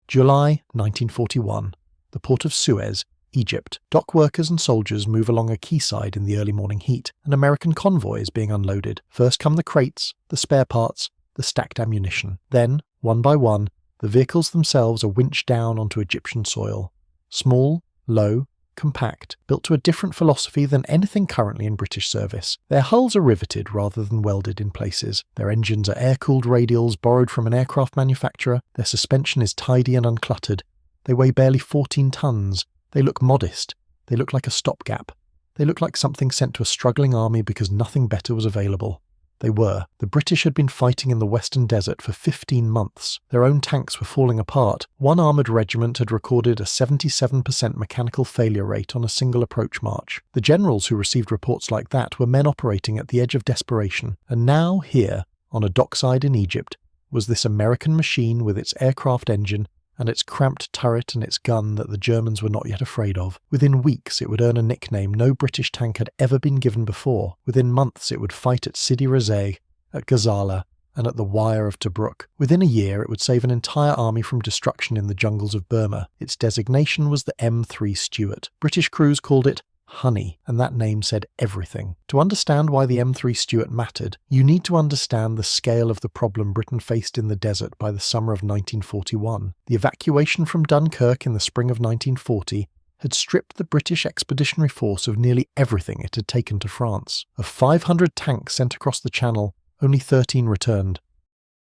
July 1941. The port of Suez, Egypt. Dock workers and soldiers move along a quayside in the early morning heat. An American convoy is being unloaded. First come the crates, the spare parts, the stacked ammunition. Then, one by one, the vehicles themselves are winched down onto Egyptian soil. Small, low, compact, built to a different philosophy than anything currently in British service. Their hulls are riveted rather than welded in places. Their engines are air-cooled radials borrowed from an aircraft manufacturer. Their suspension is tidy and uncluttered. They weigh barely 14 tons. They look modest. They look like a stopgap. They look like something sent to a struggling army because nothing better was available. They were. The British had been fighting in the Western Desert for 15 months. Their own tanks were falling apart. One armoured regiment had recorded a 77% mechanical failure rate on a single approach march. The generals who received reports like that were men operating at the edge of desperation. And now, here, on a dockside in Egypt, was this American machine with its aircraft engine and its cramped turret and its gun that the Germans were not yet afraid of. Within weeks it would earn a nickname no British tank had ever been given before. Within months it would fight at Sidi Rezai, at Gazala, and at the Wire of Tobruk. Within a year it would save an entire army from destruction in the jungles of Burma. Its designation was the M3 Stuart. British crews called it Honey, and that name said everything. To understand why the M3 Stuart mattered, you need to understand the scale of the problem Britain faced in the desert by the summer of 1941. The evacuation from Dunkirk in the spring of 1940 had stripped the British Expeditionary Force of nearly everything it had taken to France. Of 500 tanks sent across the Channel, only 13 returned.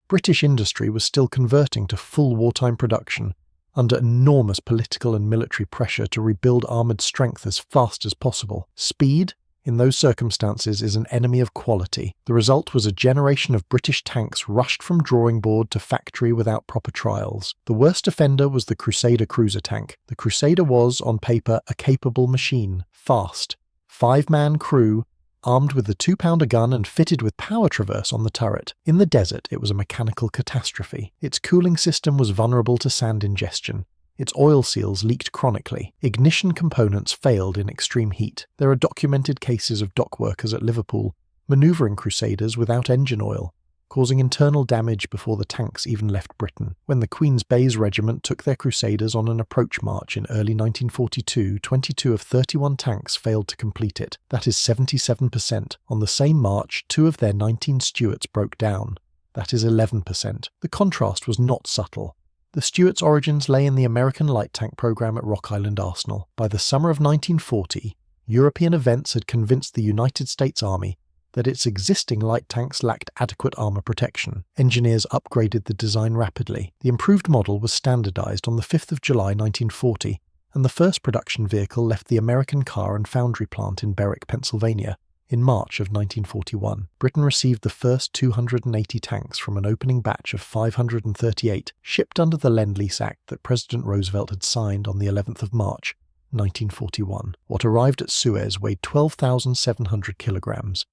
British industry was still converting to full wartime production, under enormous political and military pressure to rebuild armoured strength as fast as possible. Speed, in those circumstances, is an enemy of quality. The result was a generation of British tanks rushed from drawing board to factory without proper trials. The worst offender was the Crusader cruiser tank. The Crusader was, on paper, a capable machine, fast, 5-man crew, armed with the 2-pounder gun and fitted with power traverse on the turret. In the desert, it was a mechanical catastrophe. Its cooling system was vulnerable to sand ingestion. Its oil seals leaked chronically. Ignition components failed in extreme heat. There are documented cases of dock workers at Liverpool manoeuvring Crusaders without engine oil, causing internal damage before the tanks even left Britain. When the Queen's Bays Regiment took their Crusaders on an approach march in early 1942, 22 of 31 tanks failed to complete it. That is 77%. On the same march, 2 of their 19 Stuarts broke down. That is 11%. The contrast was not subtle. The Stuarts' origins lay in the American light tank program at Rock Island Arsenal. By the summer of 1940, European events had convinced the United States Army that its existing light tanks lacked adequate armour protection. Engineers upgraded the design rapidly. The improved model was standardised on the 5th of July 1940, and the first production vehicle left the American car and foundry plant in Berwick, Pennsylvania, in March of 1941. Britain received the first 280 tanks from an opening batch of 538, shipped under the Lend-Lease Act that President Roosevelt had signed on the 11th of March, 1941. What arrived at Suez weighed 12,700 kilograms.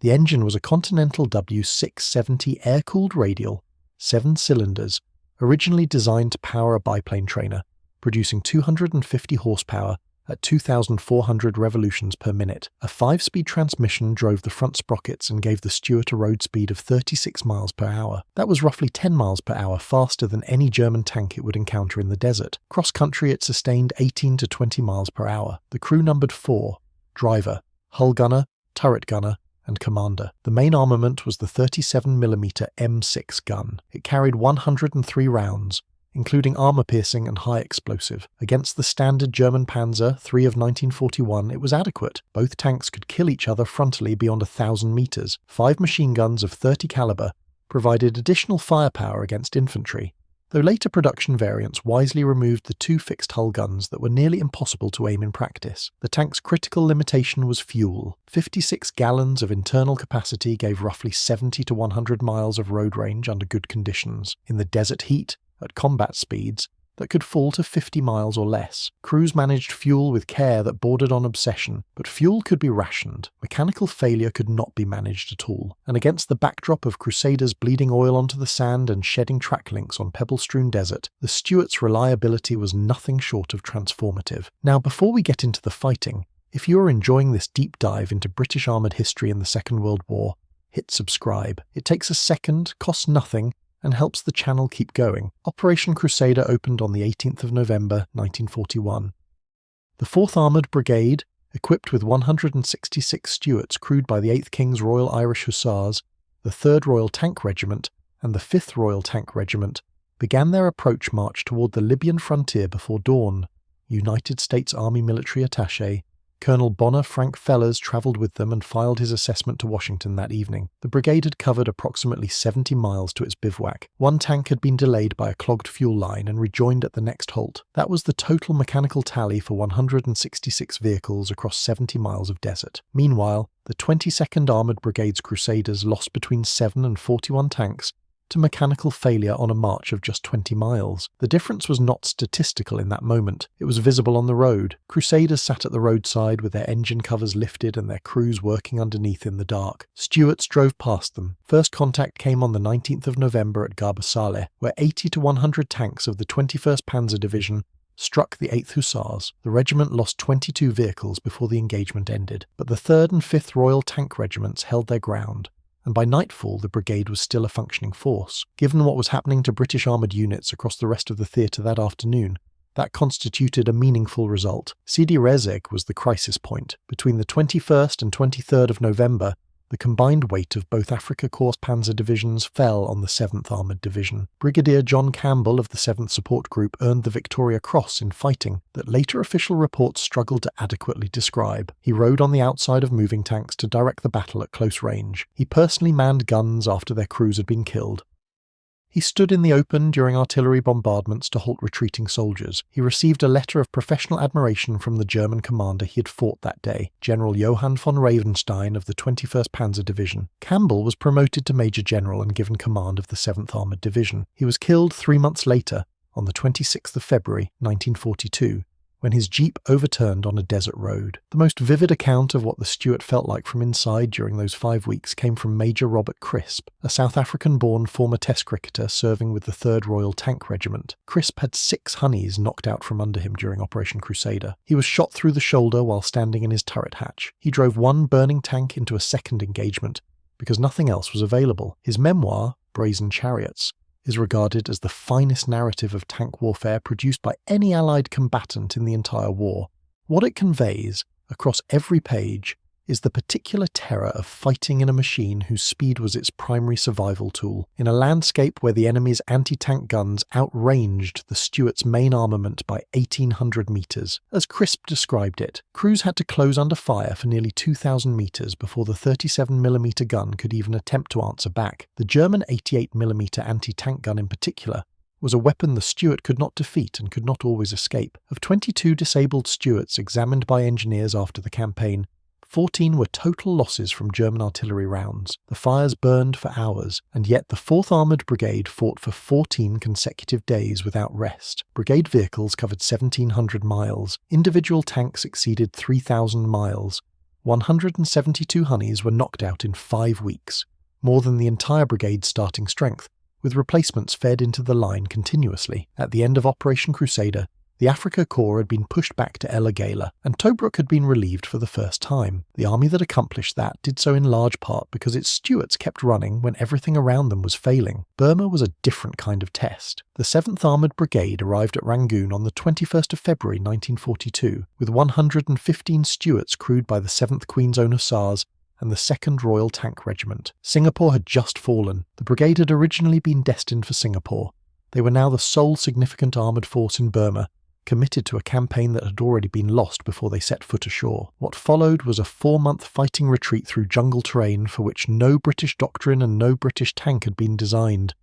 The engine was a Continental W670 air-cooled radial, 7 cylinders, originally designed to power a biplane trainer, producing 250 horsepower at 2,400 revolutions per minute. A 5-speed transmission drove the front sprockets and gave the Stuart a road speed of 36 miles per hour. That was roughly 10 miles per hour faster than any German tank it would encounter in the desert. Cross-country it sustained 18 to 20 miles per hour. The crew numbered 4: driver, hull gunner, turret gunner, and commander. The main armament was the 37mm M6 gun. It carried 103 rounds, including armour-piercing and high explosive. Against the standard German Panzer III of 1941, it was adequate. Both tanks could kill each other frontally beyond 1,000 metres. 5 machine guns of 30 calibre provided additional firepower against infantry, though later production variants wisely removed the 2 fixed-hull guns that were nearly impossible to aim in practice. The tank's critical limitation was fuel. 56 gallons of internal capacity gave roughly 70 to 100 miles of road range under good conditions. In the desert heat, at combat speeds, that could fall to 50 miles or less. Crews managed fuel with care that bordered on obsession, but fuel could be rationed. Mechanical failure could not be managed at all. And against the backdrop of Crusaders bleeding oil onto the sand and shedding track links on pebble-strewn desert, the Stuarts' reliability was nothing short of transformative. Now, before we get into the fighting, if you are enjoying this deep dive into British armoured history in the Second World War, hit subscribe. It takes a second, costs nothing, and helps the channel keep going. Operation Crusader opened on the 18th of November 1941. The 4th Armoured Brigade, equipped with 166 Stuarts crewed by the 8th King's Royal Irish Hussars, the 3rd Royal Tank Regiment, and the 5th Royal Tank Regiment, began their approach march toward the Libyan frontier before dawn. United States Army Military Attaché Colonel Bonner Frank Fellers travelled with them and filed his assessment to Washington that evening. The brigade had covered approximately 70 miles to its bivouac. One tank had been delayed by a clogged fuel line and rejoined at the next halt. That was the total mechanical tally for 166 vehicles across 70 miles of desert. Meanwhile, the 22nd Armoured Brigade's Crusaders lost between 7 and 41 tanks to mechanical failure on a march of just 20 miles. The difference was not statistical in that moment. It was visible on the road. Crusaders sat at the roadside with their engine covers lifted and their crews working underneath in the dark. Stuarts drove past them. First contact came on the 19th of November at Garba Saleh, where 80 to 100 tanks of the 21st Panzer Division struck the 8th Hussars. The regiment lost 22 vehicles before the engagement ended, but the 3rd and 5th Royal Tank Regiments held their ground, and by nightfall the brigade was still a functioning force. Given what was happening to British armoured units across the rest of the theatre that afternoon, that constituted a meaningful result. Sidi Rezeg was the crisis point. Between the 21st and 23rd of November, the combined weight of both Afrika Korps Panzer divisions fell on the 7th Armoured Division. Brigadier John Campbell of the 7th Support Group earned the Victoria Cross in fighting that later official reports struggled to adequately describe. He rode on the outside of moving tanks to direct the battle at close range. He personally manned guns after their crews had been killed. He stood in the open during artillery bombardments to halt retreating soldiers. He received a letter of professional admiration from the German commander he had fought that day, General Johann von Ravenstein of the 21st Panzer Division. Campbell was promoted to Major General and given command of the 7th Armoured Division. He was killed 3 months later, on the 26th of February 1942, when his jeep overturned on a desert road. The most vivid account of what the Stuart felt like from inside during those 5 weeks came from Major Robert Crisp, a South African-born former Test cricketer serving with the 3rd Royal Tank Regiment. Crisp had 6 honeys knocked out from under him during Operation Crusader. He was shot through the shoulder while standing in his turret hatch. He drove one burning tank into a second engagement because nothing else was available. His memoir, Brazen Chariots, is regarded as the finest narrative of tank warfare produced by any Allied combatant in the entire war. What it conveys, across every page, is the particular terror of fighting in a machine whose speed was its primary survival tool, in a landscape where the enemy's anti-tank guns outranged the Stuart's main armament by 1,800 metres. As Crisp described it, crews had to close under fire for nearly 2,000 metres before the 37mm gun could even attempt to answer back. The German 88mm anti-tank gun in particular was a weapon the Stuart could not defeat and could not always escape. Of 22 disabled Stuarts examined by engineers after the campaign, 14 were total losses from German artillery rounds. The fires burned for hours, and yet the 4th Armoured Brigade fought for 14 consecutive days without rest. Brigade vehicles covered 1,700 miles. Individual tanks exceeded 3,000 miles. 172 honeys were knocked out in 5 weeks, more than the entire brigade's starting strength, with replacements fed into the line continuously. At the end of Operation Crusader, the Afrika Korps had been pushed back to El Agheila, and Tobruk had been relieved for the first time. The army that accomplished that did so in large part because its Stuarts kept running when everything around them was failing. Burma was a different kind of test. The 7th Armoured Brigade arrived at Rangoon on the 21st of February 1942, with 115 Stuarts crewed by the 7th Queen's Own Hussars and the 2nd Royal Tank Regiment. Singapore had just fallen. The brigade had originally been destined for Singapore. They were now the sole significant armoured force in Burma, committed to a campaign that had already been lost before they set foot ashore. What followed was a 4-month fighting retreat through jungle terrain for which no British doctrine and no British tank had been designed.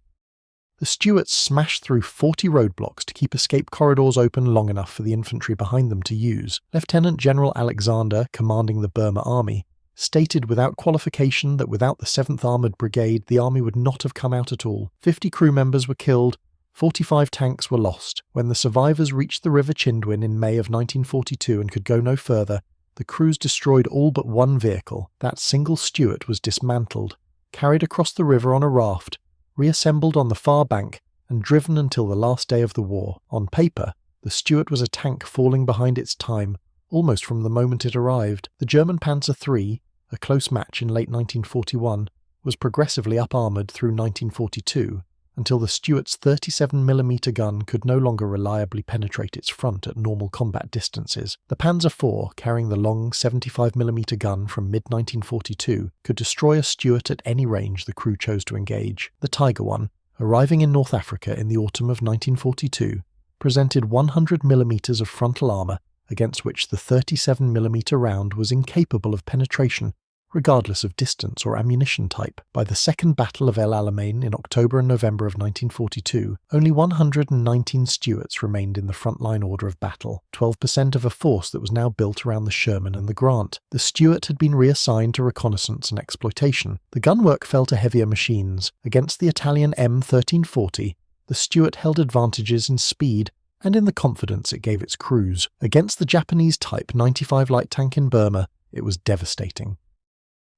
The Stuarts smashed through 40 roadblocks to keep escape corridors open long enough for the infantry behind them to use. Lieutenant General Alexander, commanding the Burma Army, stated without qualification that without the 7th Armoured Brigade the army would not have come out at all. 50 crew members were killed, 45 tanks were lost. When the survivors reached the River Chindwin in May of 1942 and could go no further, the crews destroyed all but one vehicle. That single Stuart was dismantled, carried across the river on a raft, reassembled on the far bank, and driven until the last day of the war. On paper, the Stuart was a tank falling behind its time, almost from the moment it arrived. The German Panzer III, a close match in late 1941, was progressively up-armoured through 1942, until the Stuart's 37mm gun could no longer reliably penetrate its front at normal combat distances. The Panzer IV, carrying the long 75mm gun from mid-1942, could destroy a Stuart at any range the crew chose to engage. The Tiger I, arriving in North Africa in the autumn of 1942, presented 100mm of frontal armour against which the 37mm round was incapable of penetration, regardless of distance or ammunition type. By the Second Battle of El Alamein in October and November of 1942, only 119 Stuarts remained in the front-line order of battle, 12% of a force that was now built around the Sherman and the Grant. The Stuart had been reassigned to reconnaissance and exploitation. The gunwork fell to heavier machines. Against the Italian M1340, the Stuart held advantages in speed and in the confidence it gave its crews. Against the Japanese Type 95 light tank in Burma, it was devastating.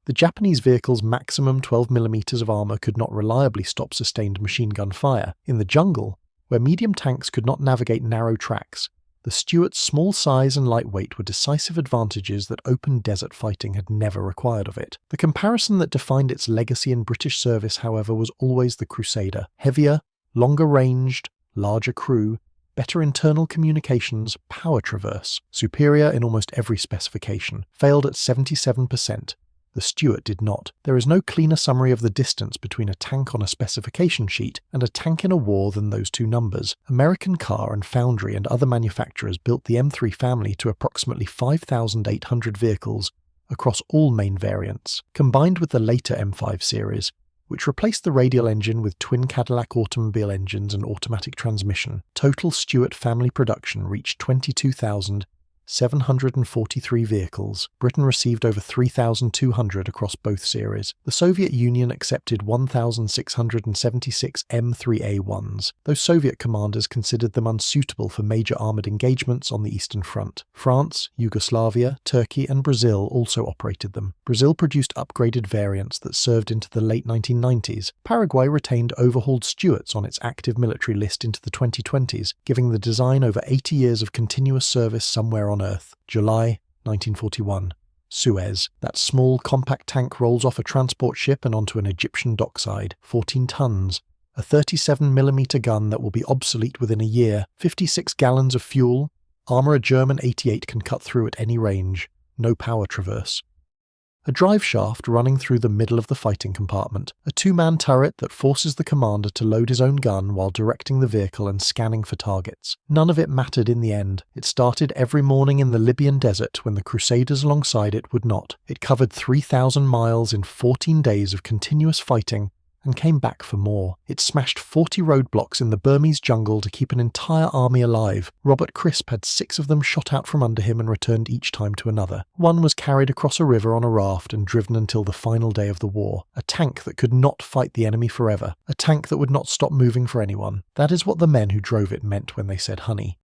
The Japanese vehicle's maximum 12mm of armour could not reliably stop sustained machine gun fire. In the jungle, where medium tanks could not navigate narrow tracks, the Stuart's small size and lightweight were decisive advantages that open desert fighting had never required of it. The comparison that defined its legacy in British service, however, was always the Crusader. Heavier, longer ranged, larger crew, better internal communications, power traverse, superior in almost every specification, failed at 77%. The Stuart did not. There is no cleaner summary of the distance between a tank on a specification sheet and a tank in a war than those two numbers. American Car and Foundry and other manufacturers built the M3 family to approximately 5,800 vehicles across all main variants. Combined with the later M5 series, which replaced the radial engine with twin Cadillac automobile engines and automatic transmission, total Stuart family production reached 22,743 vehicles. Britain received over 3,200 across both series. The Soviet Union accepted 1,676 M3A1s, though Soviet commanders considered them unsuitable for major armoured engagements on the Eastern Front. France, Yugoslavia, Turkey and Brazil also operated them. Brazil produced upgraded variants that served into the late 1990s. Paraguay retained overhauled Stuarts on its active military list into the 2020s, giving the design over 80 years of continuous service somewhere on Earth. July 1941. Suez. That small, compact tank rolls off a transport ship and onto an Egyptian dockside. 14 tons. A 37mm gun that will be obsolete within a year. 56 gallons of fuel. Armour a German 88 can cut through at any range. No power traverse. A drive shaft running through the middle of the fighting compartment. A two-man turret that forces the commander to load his own gun while directing the vehicle and scanning for targets. None of it mattered in the end. It started every morning in the Libyan desert when the Crusaders alongside it would not. It covered 3,000 miles in 14 days of continuous fighting and came back for more. It smashed 40 roadblocks in the Burmese jungle to keep an entire army alive. Robert Crisp had 6 of them shot out from under him and returned each time to another. One was carried across a river on a raft and driven until the final day of the war. A tank that could not fight the enemy forever. A tank that would not stop moving for anyone. That is what the men who drove it meant when they said honey.